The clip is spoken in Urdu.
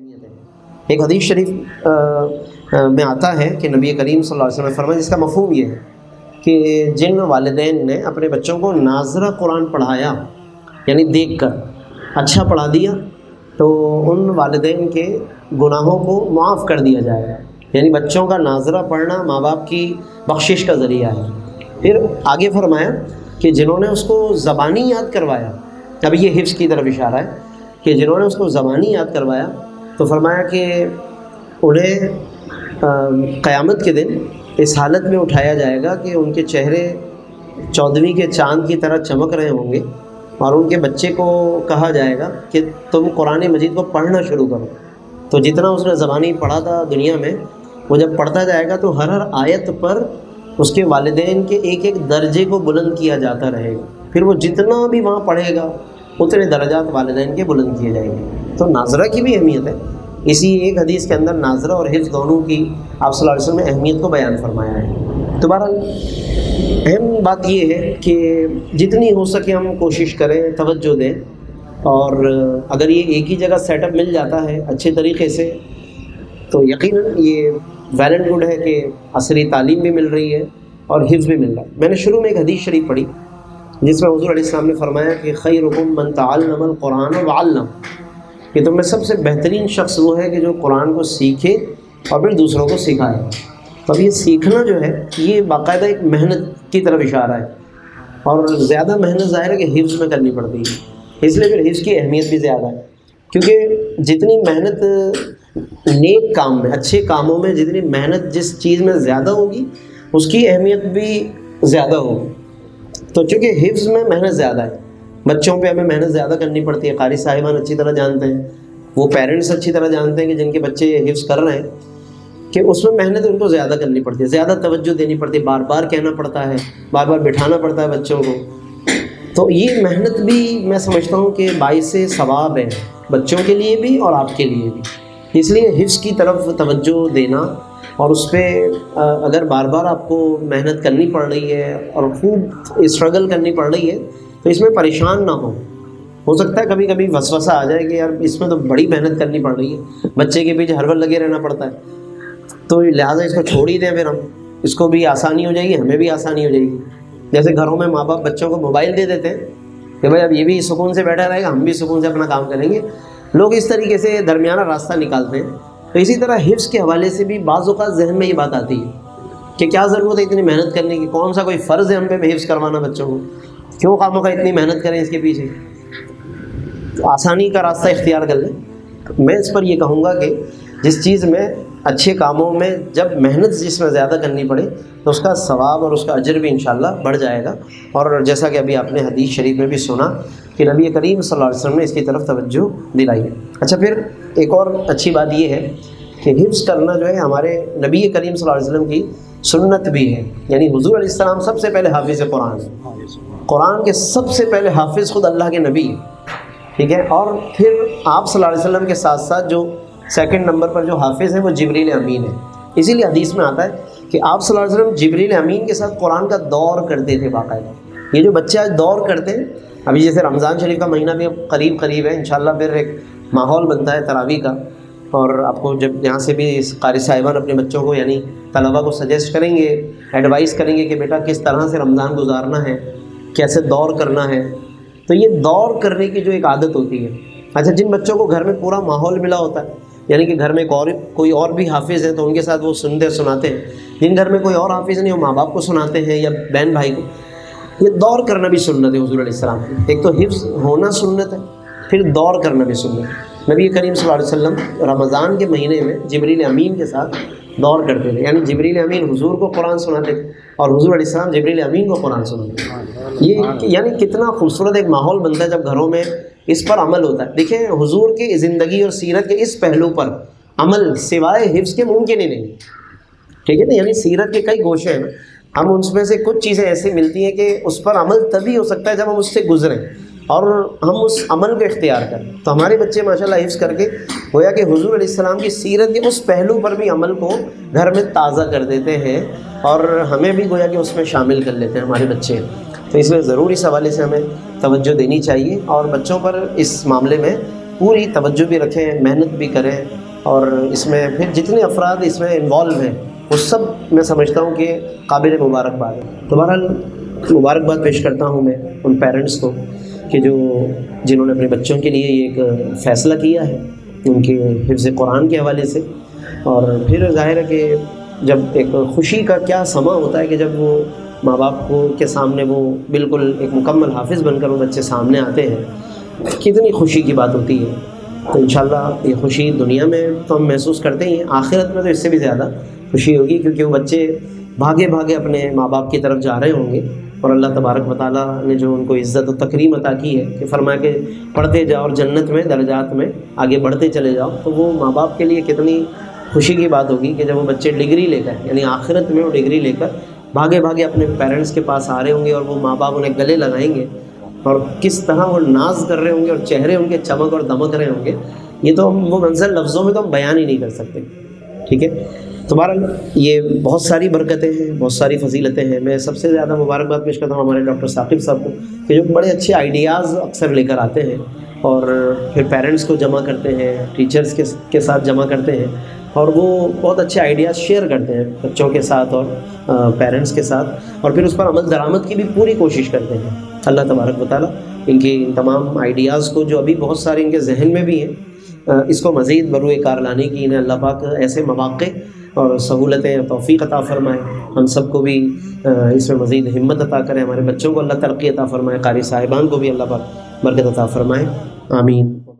اہمیت ہے۔ ایک حدیث شریف میں آتا ہے کہ نبی کریم صلی اللہ علیہ وسلم نے فرمایا، جس کا مفہوم یہ ہے کہ جن والدین نے اپنے بچوں کو ناظرہ قرآن پڑھایا، یعنی دیکھ کر اچھا پڑھا دیا، تو ان والدین کے گناہوں کو معاف کر دیا جائے گا۔ یعنی بچوں کا ناظرہ پڑھنا ماں باپ کی بخشش کا ذریعہ ہے۔ پھر آگے فرمایا کہ جنہوں نے اس کو زبانی یاد کروایا، اب یہ حفظ کی طرف اشارہ ہے کہ جنہوں نے اس کو زبانی یاد کروایا تو فرمایا کہ انہیں قیامت کے دن اس حالت میں اٹھایا جائے گا کہ ان کے چہرے 14ویں کے چاند کی طرح چمک رہے ہوں گے، اور ان کے بچے کو کہا جائے گا کہ تم قرآن مجید کو پڑھنا شروع کرو۔ تو جتنا اس نے زبانی پڑھا تھا دنیا میں، وہ جب پڑھتا جائے گا تو ہر آیت پر اس کے والدین کے ایک ایک درجے کو بلند کیا جاتا رہے گا۔ پھر وہ جتنا بھی وہاں پڑھے گا اتنے درجات والدین کے بلند کیے جائیں گے۔ تو ناظرہ کی بھی اہمیت ہے۔ اسی ایک حدیث کے اندر ناظرہ اور حفظ دونوں کی آپ صلی اللہ علیہ وسلم نے اہمیت کو بیان فرمایا ہے۔ تو بہرحال اہم بات یہ ہے کہ جتنی ہو سکے ہم کوشش کریں، توجہ دیں، اور اگر یہ ایک ہی جگہ سیٹ اپ مل جاتا ہے اچھے طریقے سے تو یقیناً یہ ویل اینڈ گڈ ہے کہ عصری تعلیم بھی مل رہی ہے اور حفظ بھی مل رہا ہے۔ میں نے شروع میں ایک حدیث شریف پڑھی جس میں حضور علیہ السلام نے فرمایا کہ خیرکم من تعلم القرآن وعلم، کہ تم میں سب سے بہترین شخص وہ ہے کہ جو قرآن کو سیکھے اور پھر دوسروں کو سکھائے۔ تو اب یہ سیکھنا جو ہے یہ باقاعدہ ایک محنت کی طرف اشارہ ہے، اور زیادہ محنت ظاہر ہے کہ حفظ میں کرنی پڑتی ہے، اس لیے پھر حفظ کی اہمیت بھی زیادہ ہے، کیونکہ جتنی محنت نیک کام میں، اچھے کاموں میں جتنی محنت جس چیز میں زیادہ ہوگی اس کی اہمیت بھی زیادہ ہوگی۔ تو چونکہ حفظ میں محنت زیادہ ہے، بچوں پہ ہمیں محنت زیادہ کرنی پڑتی ہے، قاری صاحبان اچھی طرح جانتے ہیں، وہ پیرنٹس اچھی طرح جانتے ہیں کہ جن کے بچے حفظ کر رہے ہیں کہ اس میں محنت ان کو زیادہ کرنی پڑتی ہے، زیادہ توجہ دینی پڑتی ہے، بار بار کہنا پڑتا ہے، بار بار بٹھانا پڑتا ہے بچوں کو۔ تو یہ محنت بھی میں سمجھتا ہوں کہ باعث ثواب ہے بچوں کے لیے بھی اور آپ کے لیے بھی۔ اس لیے حفظ کی طرف توجہ دینا، اور اس پہ اگر بار بار آپ کو محنت کرنی پڑ رہی ہے اور خوب اسٹرگل کرنی پڑ رہی ہے تو اس میں پریشان نہ ہو سکتا ہے کبھی کبھی وسوسہ آ جائے کہ یار اس میں تو بڑی محنت کرنی پڑ رہی ہے، بچے کے پیچھے ہر وقت لگے رہنا پڑتا ہے، تو لہٰذا اس کو چھوڑ ہی دیں، پھر ہم اس کو بھی آسانی ہو جائے گی، ہمیں بھی آسانی ہو جائے گی۔ جیسے گھروں میں ماں باپ بچوں کو موبائل دے دیتے ہیں کہ بھائی اب یہ بھی سکون سے بیٹھا رہے گا، ہم بھی سکون سے اپنا کام کریں گے، لوگ اس طریقے سے درمیانہ راستہ نکالتے ہیں۔ تو اسی طرح حفظ کے حوالے سے بھی بعض اوقات ذہن میں یہ بات آتی ہے کہ کیا ضرورت ہے اتنی محنت کرنے کی، کون سا کوئی فرض ہے ہم پہ حفظ کروانا بچوں کو، کیوں خاموں کا اتنی محنت کریں اس کے پیچھے، آسانی کا راستہ اختیار کر لیں۔ میں اس پر یہ کہوں گا کہ جس چیز میں اچھے کاموں میں جب محنت جس میں زیادہ کرنی پڑے تو اس کا ثواب اور اس کا اجر بھی انشاءاللہ بڑھ جائے گا، اور جیسا کہ ابھی آپ نے حدیث شریف میں بھی سنا کہ نبی کریم صلی اللہ علیہ وسلم نے اس کی طرف توجہ دلائی ہے۔ اچھا، پھر ایک اور اچھی بات یہ ہے کہ حفظ کرنا جو ہے ہمارے نبی کریم صلی اللہ علیہ وسلم کی سنت بھی ہے، یعنی حضور علیہ السلام سب سے پہلے حافظ قرآن ہے، قرآن کے سب سے پہلے حافظ خود اللہ کے نبی ہے، ٹھیک ہے، اور پھر آپ صلی اللہ علیہ وسلم کے ساتھ ساتھ جو سیکنڈ نمبر پر جو حافظ ہے وہ جبریل امین ہے۔ اسی لیے حدیث میں آتا ہے کہ آپ صلی اللہ علیہ وسلم جبریل امین کے ساتھ قرآن کا دور کرتے تھے باقاعدہ۔ یہ جو بچے آج دور کرتے ہیں، ابھی جیسے رمضان شریف کا مہینہ بھی اب قریب ہے، انشاءاللہ پھر ایک ماحول بنتا ہے تراویح کا، اور آپ کو جب یہاں سے بھی قاری صاحبان اپنے بچوں کو یعنی طلبہ کو سجیسٹ کریں گے، ایڈوائز کریں گے کہ بیٹا کس طرح سے رمضان گزارنا ہے، کیسے دور کرنا ہے، تو یہ دور کرنے کی جو ایک عادت ہوتی ہے۔ اچھا، جن بچوں کو گھر میں پورا ماحول ملا ہوتا ہے، یعنی کہ گھر میں کوئی اور بھی حافظ ہے تو ان کے ساتھ وہ سناتے ہیں، جن گھر میں کوئی اور حافظ نہیں وہ ماں باپ کو سناتے ہیں یا بہن بھائی کو۔ یہ دور کرنا بھی سنت ہے حضور علیہ السلام کی، ایک تو حفظ ہونا سنت ہے، پھر دور کرنا بھی سنت ہے۔ نبی کریم صلی اللہ علیہ وسلم رمضان کے مہینے میں جبریل امین کے ساتھ دور کرتے تھے، یعنی جبریل امین حضور کو قرآن سناتے تھے اور حضور علیہ السلام جبریل امین کو قرآن سناتے تھے۔ یہ یعنی کتنا خوبصورت ایک ماحول بنتا ہے جب گھروں میں اس پر عمل ہوتا ہے۔ دیکھیں، حضور کی زندگی اور سیرت کے اس پہلو پر عمل سوائے حفظ کے ممکن ہی نہیں، ٹھیک ہے نا، یعنی سیرت کے کئی گوشے ہیں، ہم اس میں سے کچھ چیزیں ایسی ملتی ہیں کہ اس پر عمل تبھی ہو سکتا ہے جب ہم اس سے گزریں اور ہم اس عمل کو اختیار کریں۔ تو ہمارے بچے ماشاءاللہ حفظ کر کے گویا کہ حضور علیہ السلام کی سیرت کے اس پہلو پر بھی عمل کو گھر میں تازہ کر دیتے ہیں، اور ہمیں بھی گویا کہ اس میں شامل کر لیتے ہیں ہمارے بچے۔ تو اس لیے ضرور اس حوالے سے ہمیں توجہ دینی چاہیے، اور بچوں پر اس معاملے میں پوری توجہ بھی رکھیں، محنت بھی کریں، اور اس میں پھر جتنے افراد اس میں انوالو ہیں وہ سب میں سمجھتا ہوں کہ قابل مبارکباد ہے۔ تو بہرحال مبارکباد پیش کرتا ہوں میں ان پیرنٹس کو کہ جنہوں نے اپنے بچوں کے لیے یہ ایک فیصلہ کیا ہے ان کے حفظ قرآن کے حوالے سے۔ اور پھر ظاہر ہے کہ جب ایک خوشی کا کیا سما ہوتا ہے کہ جب وہ ماں باپ کو کے سامنے وہ بالکل ایک مکمل حافظ بن کر وہ بچے سامنے آتے ہیں، کتنی خوشی کی بات ہوتی ہے۔ تو انشاءاللہ یہ خوشی دنیا میں تو ہم محسوس کرتے ہی ہیں، آخرت میں تو اس سے بھی زیادہ خوشی ہوگی، کیونکہ وہ بچے بھاگے بھاگے اپنے ماں باپ کی طرف جا رہے ہوں گے، اور اللہ تبارک و تعالیٰ نے جو ان کو عزت و تکریم عطا کی ہے کہ فرمایا کہ پڑھتے جاؤ اور جنت میں درجات میں آگے بڑھتے چلے جاؤ، تو وہ ماں باپ کے لیے کتنی خوشی کی بات ہوگی کہ جب وہ بچے ڈگری لے کر، یعنی آخرت میں وہ ڈگری لے کر بھاگے بھاگے اپنے پیرنٹس کے پاس آ رہے ہوں گے، اور وہ ماں باپ انہیں گلے لگائیں گے اور کس طرح وہ ناز کر رہے ہوں گے اور چہرے ان کے چمک اور دمک رہے ہوں گے، یہ تو ہم وہ منظر لفظوں میں تو ہم بیان ہی نہیں کر سکتے، ٹھیک ہے۔ تو بہرحال یہ بہت ساری برکتیں ہیں، بہت ساری فضیلتیں ہیں۔ میں سب سے زیادہ مبارکباد پیش کرتا ہوں ہمارے ڈاکٹر ثاقب صاحب کو کہ جو بڑے اچھے آئیڈیاز اکثر لے کر آتے ہیں اور پھر پیرنٹس کو جمع کرتے ہیں، ٹیچرز کے ساتھ جمع کرتے ہیں، اور وہ بہت اچھے آئیڈیاز شیئر کرتے ہیں بچوں کے ساتھ اور پیرنٹس کے ساتھ، اور پھر اس پر عمل درآمد کی بھی پوری کوشش کرتے ہیں۔ اللہ تبارک و تعالیٰ ان کی تمام آئیڈیاز کو جو ابھی بہت سارے ان کے ذہن میں بھی ہیں، اس کو مزید بروئے کار لانے کی انہیں اللہ پاک ایسے مواقع اور سہولتیں توفیق عطا فرمائے، ہم سب کو بھی اس میں مزید ہمت عطا کرے، ہمارے بچوں کو اللہ ترقی عطا فرمائے، قاری صاحبان کو بھی اللہ پاک برکت عطا فرمائے، آمین۔